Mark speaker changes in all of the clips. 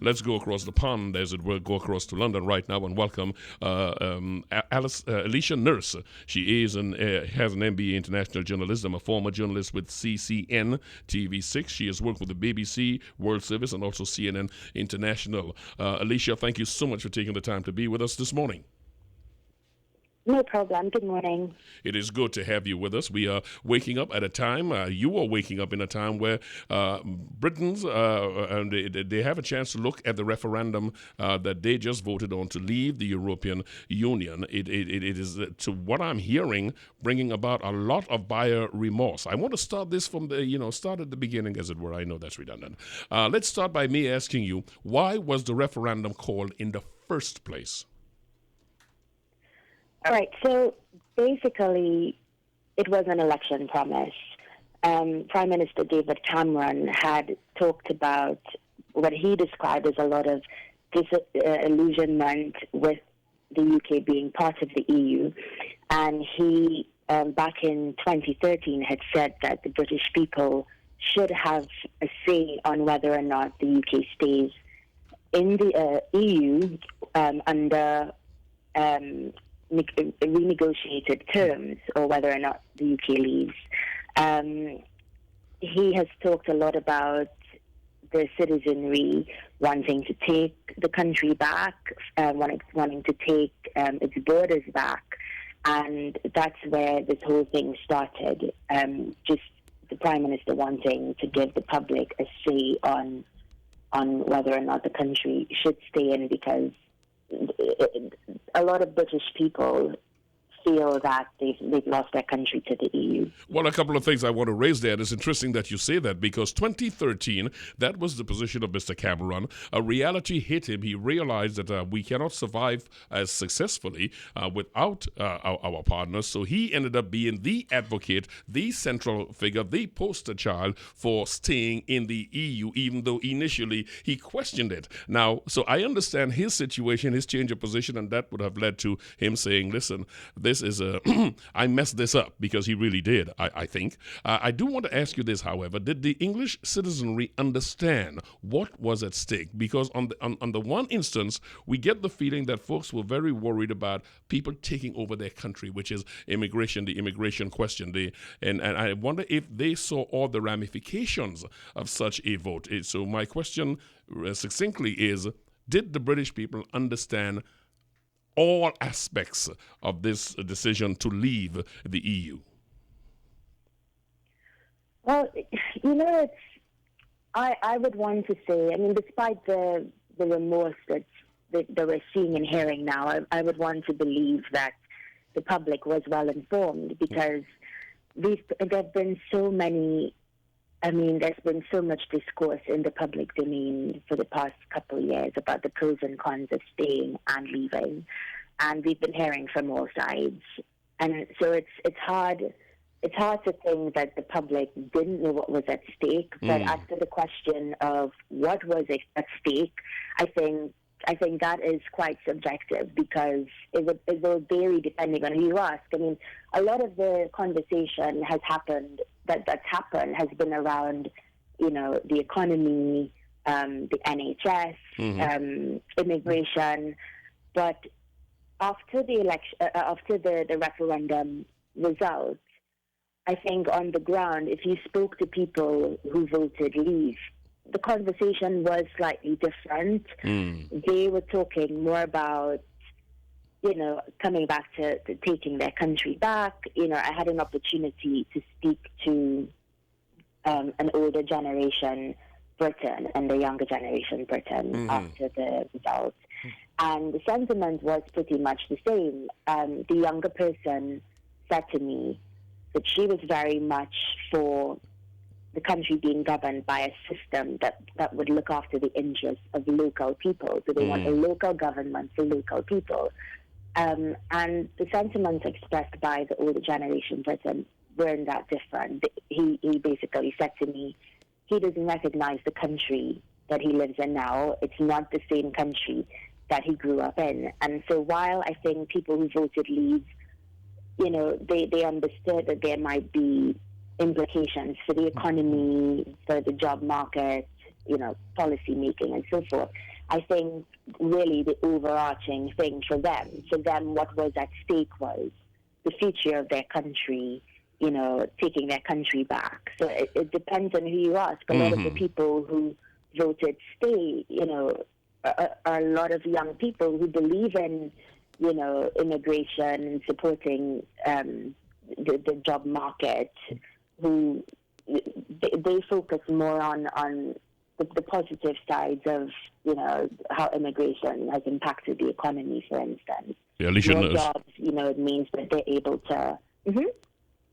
Speaker 1: let's go across the pond, as it were, go across to London right now and welcome Alisha Nurse. She has an MBA in International Journalism, a former journalist with CCN TV6. She has worked with the BBC, World Service, and also CNN International. Alisha, thank you so much for taking the time to be with us this morning.
Speaker 2: No problem. Good morning.
Speaker 1: It is good to have you with us. We are waking up at a time, you are waking up in a time where Britons, and they have a chance to look at the referendum that they just voted on to leave the European Union. It is, to what I'm hearing, bringing about a lot of buyer remorse. I want to start this from start at the beginning, as it were. I know that's redundant. Let's start by me asking you, why was the referendum called in the first place?
Speaker 2: All right, so basically, it was an election promise. Prime Minister David Cameron had talked about what he described as a lot of disillusionment with the UK being part of the EU. And he, back in 2013, had said that the British people should have a say on whether or not the UK stays in the EU under renegotiated terms, or whether or not the UK leaves. He has talked a lot about the citizenry wanting to take the country back, wanting to take its borders back, and that's where this whole thing started. Just the Prime Minister wanting to give the public a say on whether or not the country should stay in, because a lot of British people feel that they've lost their country to the EU.
Speaker 1: Well, a couple of things I want to raise there. It's interesting that you say that, because 2013, that was the position of Mr. Cameron. A reality hit him. He realized that we cannot survive as successfully without our partners. So he ended up being the advocate, the central figure, the poster child for staying in the EU, even though initially he questioned it. Now, so I understand his situation, his change of position, and that would have led to him saying, listen, this is I messed this up, because he really did, I think. I do want to ask you this, however. Did the English citizenry understand what was at stake? Because on the one instance, we get the feeling that folks were very worried about people taking over their country, which is immigration, the immigration question. And I wonder if they saw all the ramifications of such a vote. So my question succinctly is, did the British people understand all aspects of this decision to leave the EU?
Speaker 2: Well, I would want to say, despite the remorse that we're seeing and hearing now, I would want to believe that the public was well informed, because there have been so many. There's been so much discourse in the public domain for the past couple of years about the pros and cons of staying and leaving, and we've been hearing from all sides. And so it's hard to think that the public didn't know what was at stake. But as to the question of what was at stake, I think that is quite subjective, because it will vary depending on who you ask. A lot of the conversation has happened has been around, the economy, the NHS, immigration. But after the election, after the referendum result, I think on the ground, if you spoke to people who voted leave, the conversation was slightly different. They were talking more about, coming back to taking their country back. I had an opportunity to speak to an older generation Briton and the younger generation Briton after the result. And the sentiment was pretty much the same. The younger person said to me that she was very much for the country being governed by a system that would look after the interests of local people. So they want a local government for local people. And the sentiments expressed by the older generation Britain weren't that different. He basically said to me, he doesn't recognize the country that he lives in now. It's not the same country that he grew up in. And so while I think people who voted leave, they understood that there might be implications for the economy, for the job market, policy making and so forth, I think really the overarching thing for them, what was at stake was the future of their country, taking their country back. So it depends on who you ask. A lot of the people who voted stay, are a lot of young people who believe in, immigration and supporting the job market, who they focus more on the positive sides of, how immigration has impacted the economy, for instance.
Speaker 1: Yeah, Alisha
Speaker 2: More
Speaker 1: Nurse.
Speaker 2: jobs, it means that they're able to... Mm-hmm.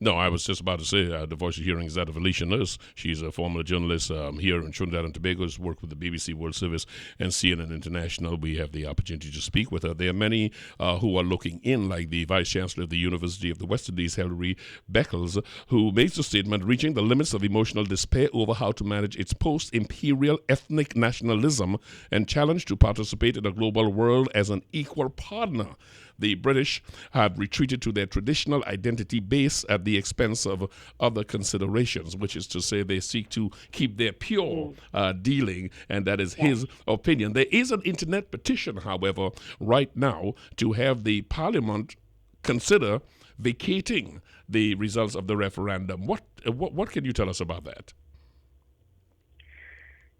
Speaker 1: No, I was just about to say the voice you're hearing is that of Alisha Nurse. She's a former journalist here in Trinidad and Tobago, has worked with the BBC World Service and CNN International. We have the opportunity to speak with her. There are many who are looking in, like the Vice Chancellor of the University of the West Indies, Hilary Beckles, who makes a statement reaching the limits of emotional despair over how to manage its post-imperial ethnic nationalism and challenge to participate in a global world as an equal partner. The British have retreated to their traditional identity base at the expense of other considerations, which is to say they seek to keep their pure dealing, and that is his opinion. There is an internet petition, however, right now to have the Parliament consider vacating the results of the referendum. What can you tell us about that?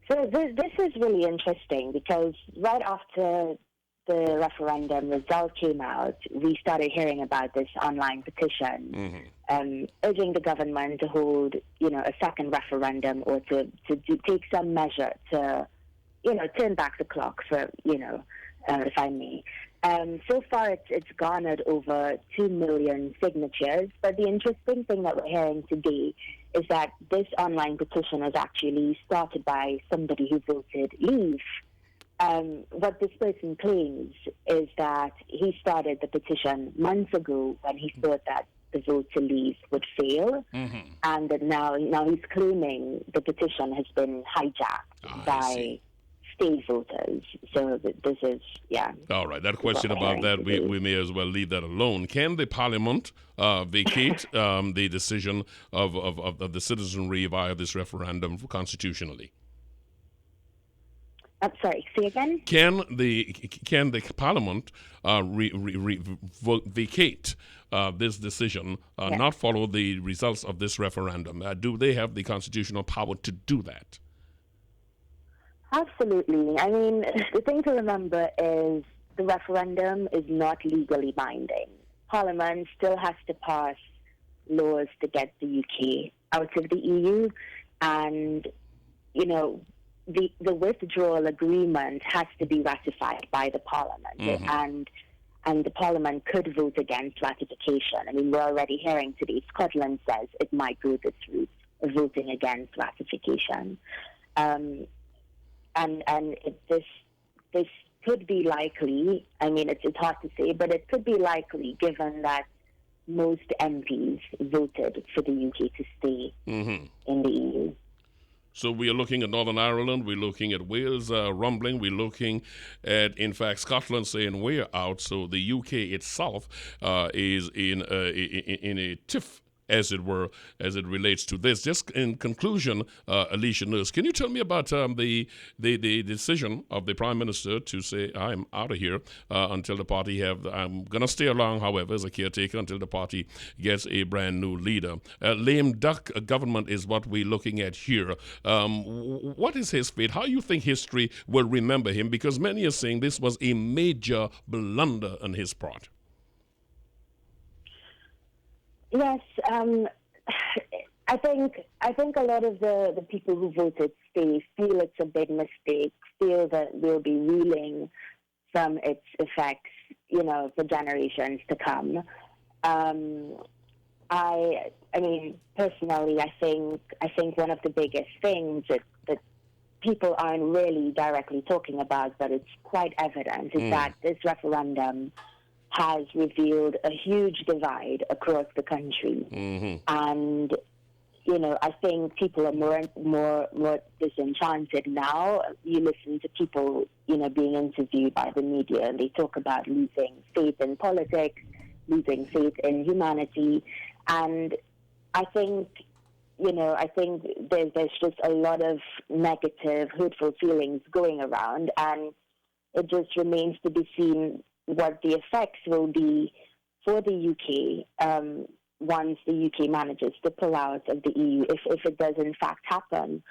Speaker 2: So this is really interesting because right after the referendum result came out, we started hearing about this online petition urging the government to hold, a second referendum or to take some measure to, turn back the clock for, if I may. So far, it's garnered over 2 million signatures. But the interesting thing that we're hearing today is that this online petition was actually started by somebody who voted Leave. What this person claims is that he started the petition months ago when he thought that the vote to leave would fail, and that now he's claiming the petition has been hijacked by stay voters. So this is,
Speaker 1: All right, that question about that, we may as well leave that alone. Can the Parliament vacate the decision of the citizenry via this referendum constitutionally?
Speaker 2: I'm sorry, say again?
Speaker 1: Can the Parliament vacate this decision, not follow the results of this referendum? Do they have the constitutional power to do that?
Speaker 2: Absolutely. I mean, the thing to remember is the referendum is not legally binding. Parliament still has to pass laws to get the UK out of the EU, and, the withdrawal agreement has to be ratified by the Parliament, and the Parliament could vote against ratification. I mean, we're already hearing today Scotland says it might go this route of voting against ratification. And this could be likely. I mean, it's hard to say, but it could be likely given that most MPs voted for the UK to stay in the EU.
Speaker 1: So we are looking at Northern Ireland, we're looking at Wales rumbling, we're looking at, in fact, Scotland saying we're out. So the UK itself is in a tiff, as it were, as it relates to this. Just in conclusion, Alisha Nurse, can you tell me about the decision of the Prime Minister to say, I'm out of here until the party I'm going to stay along, however, as a caretaker until the party gets a brand new leader. Lame duck government is what we're looking at here. What is his fate? How do you think history will remember him? Because many are saying this was a major blunder on his part.
Speaker 2: Yes, I think a lot of the people who voted stay feel it's a big mistake, feel that we'll be reeling from its effects, for generations to come. I mean, personally, I think one of the biggest things that people aren't really directly talking about, but it's quite evident, is that this referendum has revealed a huge divide across the country. And, I think people are more disenchanted now. You listen to people, being interviewed by the media, and they talk about losing faith in politics, losing faith in humanity. And I think, I think there's just a lot of negative, hurtful feelings going around, and it just remains to be seen what the effects will be for the UK once the UK manages to pull out of the EU, if it does in fact happen.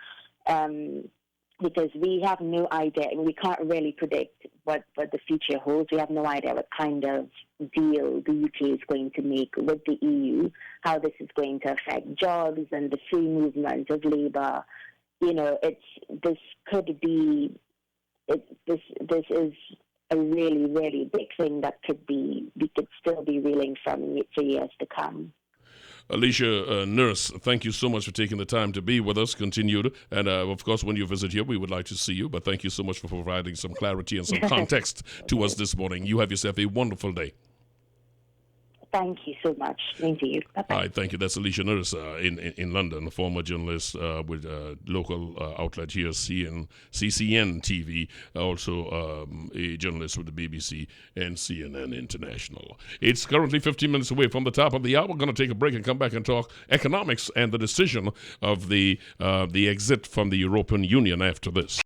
Speaker 2: Because we have no idea, and we can't really predict what the future holds. We have no idea what kind of deal the UK is going to make with the EU, how this is going to affect jobs and the free movement of labour. This is a really, really big thing that we could still be reeling from for years to come.
Speaker 1: Alisha Nurse, thank you so much for taking the time to be with us. Continued. And of course, when you visit here, we would like to see you. But thank you so much for providing some clarity and some context to us this morning. You have yourself a wonderful day.
Speaker 2: Thank you so much. Thank you. Bye-bye.
Speaker 1: All right, thank you. That's Alisha Nurse in London, a former journalist with local outlet here, CCN TV, also a journalist with the BBC and CNN International. It's currently 15 minutes away from the top of the hour. We're going to take a break and come back and talk economics and the decision of the exit from the European Union after this.